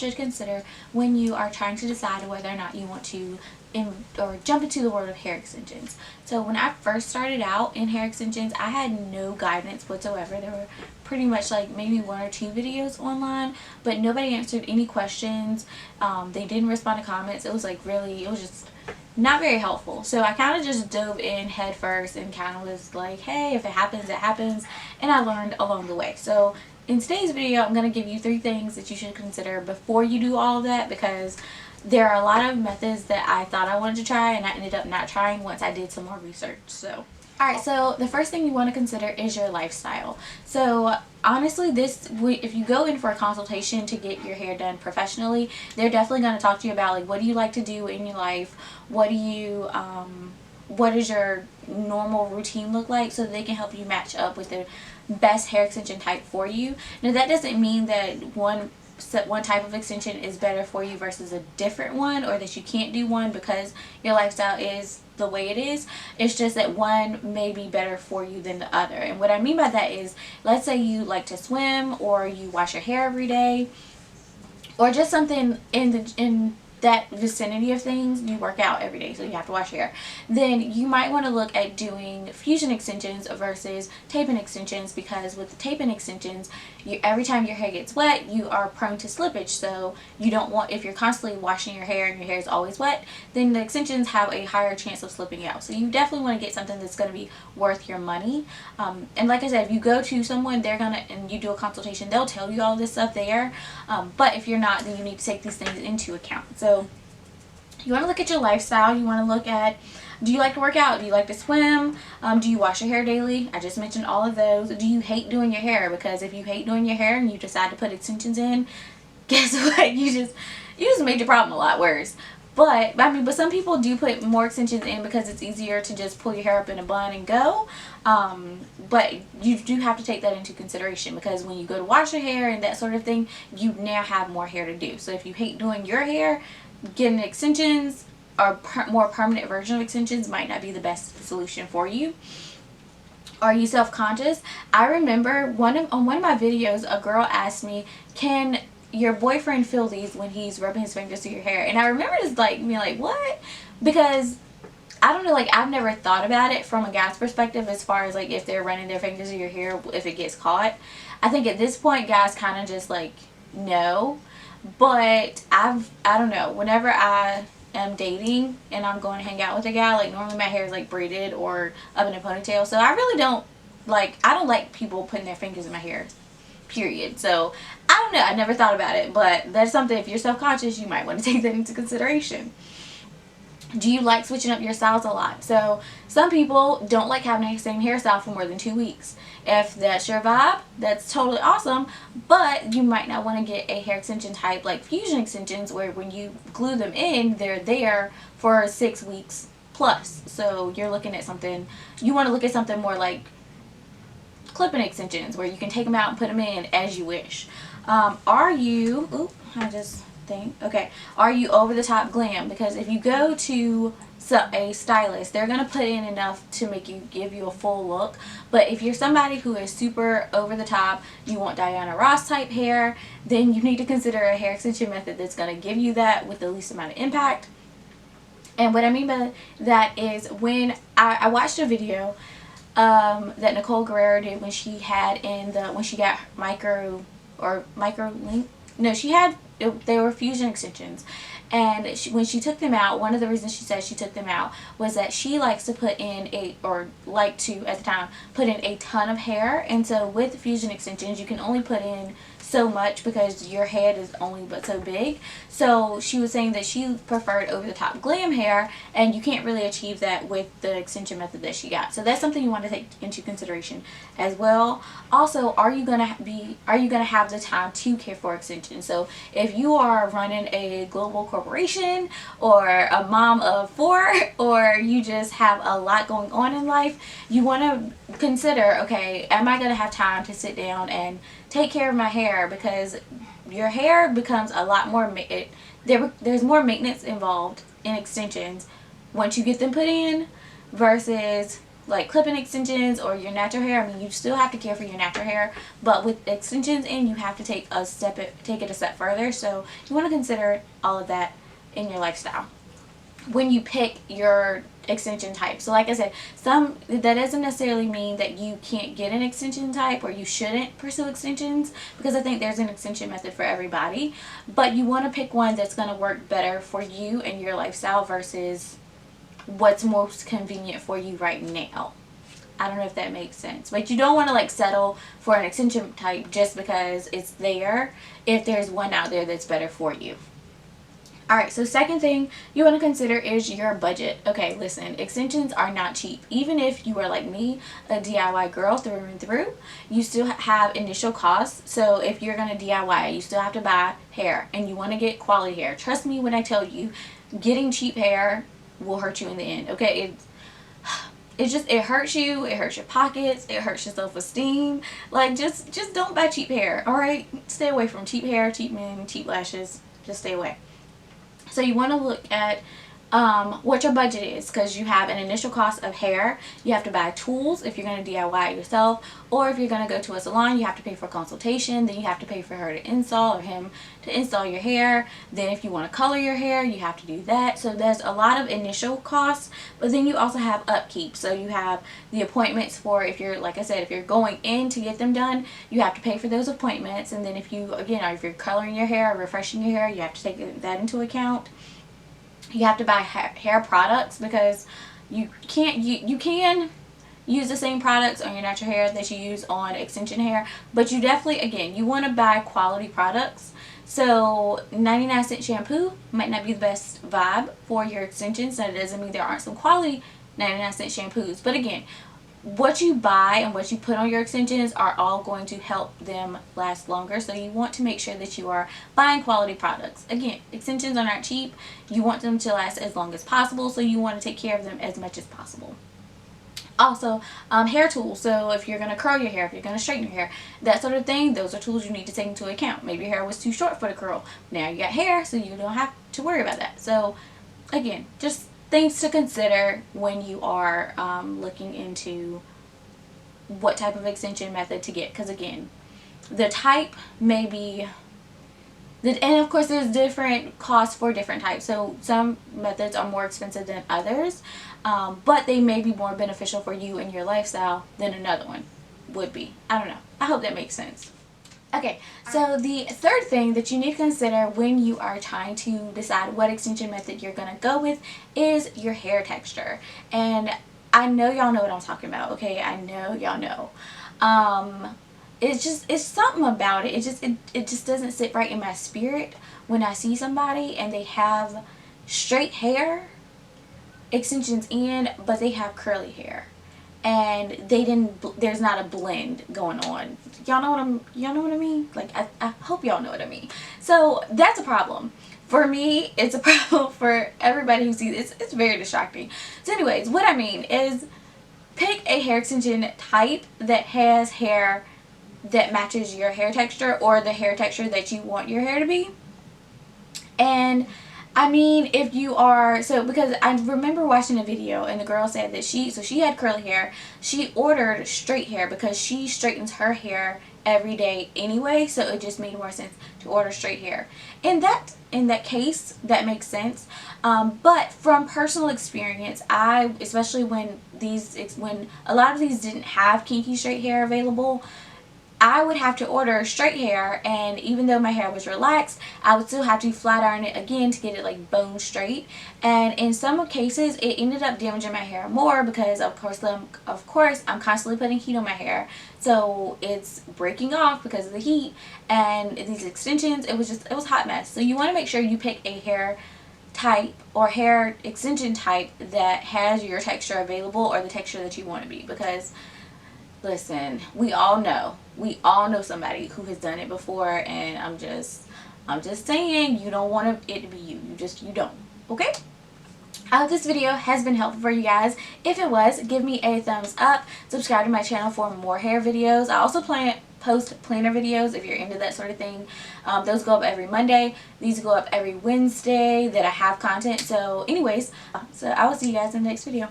you should consider when you are trying to decide whether or not you want to jump into the world of hair extensions. So when I first started out in hair extensions, I had no guidance whatsoever. There were pretty much like maybe 1 or 2 videos online, but nobody answered any questions. They didn't respond to comments. It was like really, it was just not very helpful. So I kind of just dove in head first and kind of was like, hey, if it happens, it happens. And I learned along the way. So in today's video, I'm going to give you 3 things that you should consider before you do all of that, because there are a lot of methods that I thought I wanted to try and I ended up not trying once I did some more research. So alright, so the first thing you want to consider is your lifestyle. So honestly, if you go in for a consultation to get your hair done professionally, they're definitely going to talk to you about like, what do you like to do in your life, what does your normal routine look like, so they can help you match up with the best hair extension type for you. Now that doesn't mean that one type of extension is better for you versus a different one, or that you can't do one because your lifestyle is the way it is. It's just that one may be better for you than the other. And what I mean by that is, let's say you like to swim, or you wash your hair every day, or just something in that vicinity of things. You work out every day, so you have to wash hair. Then you might want to look at doing fusion extensions versus tape-in extensions, because with the tape-in extensions, every time your hair gets wet, you are prone to slippage. So you don't want, if you're constantly washing your hair and your hair is always wet, then the extensions have a higher chance of slipping out. So you definitely want to get something that's going to be worth your money. And like I said, if you go to someone, and you do a consultation, they'll tell you all this stuff there. But if you're not, then you need to take these things into account. So you want to look at your lifestyle. You want to look at, do you like to work out? Do you like to swim? Do you wash your hair daily? I just mentioned all of those. Do you hate doing your hair? Because if you hate doing your hair and you decide to put extensions in, guess what? You just made your problem a lot worse. But some people do put more extensions in because it's easier to just pull your hair up in a bun and go. But you do have to take that into consideration, because when you go to wash your hair and that sort of thing, you now have more hair to do. So if you hate doing your hair, getting extensions or more permanent version of extensions might not be the best solution for you. Are you self-conscious? I remember on one of my videos, a girl asked me, can your boyfriend feel these when he's rubbing his fingers through your hair? And I remember just like being like, what? Because I don't know, like I've never thought about it from a guy's perspective as far as like if they're running their fingers through your hair, if it gets caught. I think at this point guys kind of just like no. But I don't know, whenever I am dating and I'm going to hang out with a guy, like normally my hair is like braided or up in a ponytail, so I really don't like people putting their fingers in my hair, period. So I don't know, I never thought about it, but that's something, if you're self-conscious, you might want to take that into consideration. Do you like switching up your styles a lot? So some people don't like having the same hairstyle for more than 2 weeks. If that's your vibe, that's totally awesome, but you might not want to get a hair extension type like fusion extensions, where when you glue them in, they're there for 6 weeks plus. So you're looking at something, you want to look at something more like clip-in extensions, where you can take them out and put them in as you wish. Are you over the top glam? Because if you go to a stylist, they're going to put in enough to give you a full look. But if you're somebody who is super over the top, you want Diana Ross type hair, then you need to consider a hair extension method that's going to give you that with the least amount of impact. And what I mean by that is, when I watched a video that Nicole Guerrero did when she got they were fusion extensions, and when she took them out, one of the reasons she said she took them out was that she likes to put in at the time put in a ton of hair. And so with fusion extensions, you can only put in so much because your head is only but so big. So she was saying that she preferred over the top glam hair, and you can't really achieve that with the extension method that she got. So that's something you want to take into consideration as well. Also, are you gonna have the time to care for extensions? So if you are running a global corporation, or a mom of 4, or you just have a lot going on in life, you want to consider, okay, am I going to have time to sit down and take care of my hair? Because your hair becomes a lot more, there's more maintenance involved in extensions once you get them put in versus like clip-in extensions or your natural hair, I mean, you still have to care for your natural hair, but with extensions in, you have to take it a step further. So you want to consider all of that in your lifestyle when you pick your extension type. So like I said, that doesn't necessarily mean that you can't get an extension type or you shouldn't pursue extensions, because I think there's an extension method for everybody, but you want to pick one that's going to work better for you and your lifestyle versus what's most convenient for you right now. I don't know if that makes sense, but you don't want to like settle for an extension type just because it's there if there's one out there that's better for you. Alright, so second thing you want to consider is your budget. Okay, listen, extensions are not cheap. Even if you are like me, a DIY girl through and through, you still have initial costs. So if you're going to DIY, you still have to buy hair and you want to get quality hair. Trust me when I tell you, getting cheap hair will hurt you in the end. Okay, it hurts you, it hurts your pockets, it hurts your self-esteem. Like, just don't buy cheap hair, alright? Stay away from cheap hair, cheap men, cheap lashes. Just stay away. So you want to look at what your budget is, because you have an initial cost of hair. You have to buy tools if you're going to DIY it yourself, or if you're going to go to a salon, you have to pay for a consultation. Then you have to pay for her to install or him to install your hair. Then if you want to color your hair, you have to do that. So there's a lot of initial costs, but then you also have upkeep. So you have the appointments for, if you're, like I said, if you're going in to get them done, you have to pay for those appointments. And then if you're coloring your hair or refreshing your hair, you have to take that into account. You have to buy hair products, because you can use the same products on your natural hair that you use on extension hair, but you definitely, again, you want to buy quality products. So 99-cent shampoo might not be the best vibe for your extensions. That doesn't mean there aren't some quality 99-cent shampoos, but again, what you buy and what you put on your extensions are all going to help them last longer. So you want to make sure that you are buying quality products. Again, extensions are not cheap. You want them to last as long as possible, so you want to take care of them as much as possible. Also, hair tools. So if you're going to curl your hair, if you're going to straighten your hair, that sort of thing, those are tools you need to take into account. Maybe your hair was too short for the curl. Now you got hair, so you don't have to worry about that. So again, just things to consider when you are looking into what type of extension method to get, because again, the type may be, and of course there's different costs for different types. So some methods are more expensive than others, but they may be more beneficial for you and your lifestyle than another one would be. I don't know. I hope that makes sense. Okay, so the third thing that you need to consider when you are trying to decide what extension method you're going to go with is your hair texture. And I know y'all know what I'm talking about, okay? I know y'all know. It's something about it. It just doesn't sit right in my spirit when I see somebody and they have straight hair, extensions in, but they have curly hair. And there's not a blend going on. Y'all know what I mean? Like, I hope y'all know what I mean. So that's a problem. For me, it's a problem. For everybody who sees it, it's very distracting. So anyways, what I mean is, pick a hair extension type that has hair that matches your hair texture, or the hair texture that you want your hair to be. And I mean, if you are, because I remember watching a video and the girl said that she had curly hair. She ordered straight hair because she straightens her hair every day anyway, so it just made more sense to order straight hair. In that case, that makes sense. But from personal experience, especially when a lot of these didn't have kinky straight hair available, I would have to order straight hair, and even though my hair was relaxed, I would still have to flat iron it again to get it like bone straight. And in some cases, it ended up damaging my hair more because of course I'm constantly putting heat on my hair, so it's breaking off because of the heat. And these extensions, it was a hot mess. So you want to make sure you pick a hair type or hair extension type that has your texture available, or the texture that you want to be, because listen, we all know somebody who has done it before, and I'm just saying, you don't want it to be you. You don't. Okay? I hope this video has been helpful for you guys. If it was, give me a thumbs up. Subscribe to my channel for more hair videos. I also post planner videos if you're into that sort of thing. Those go up every Monday. These go up every Wednesday that I have content. So anyways, so I will see you guys in the next video.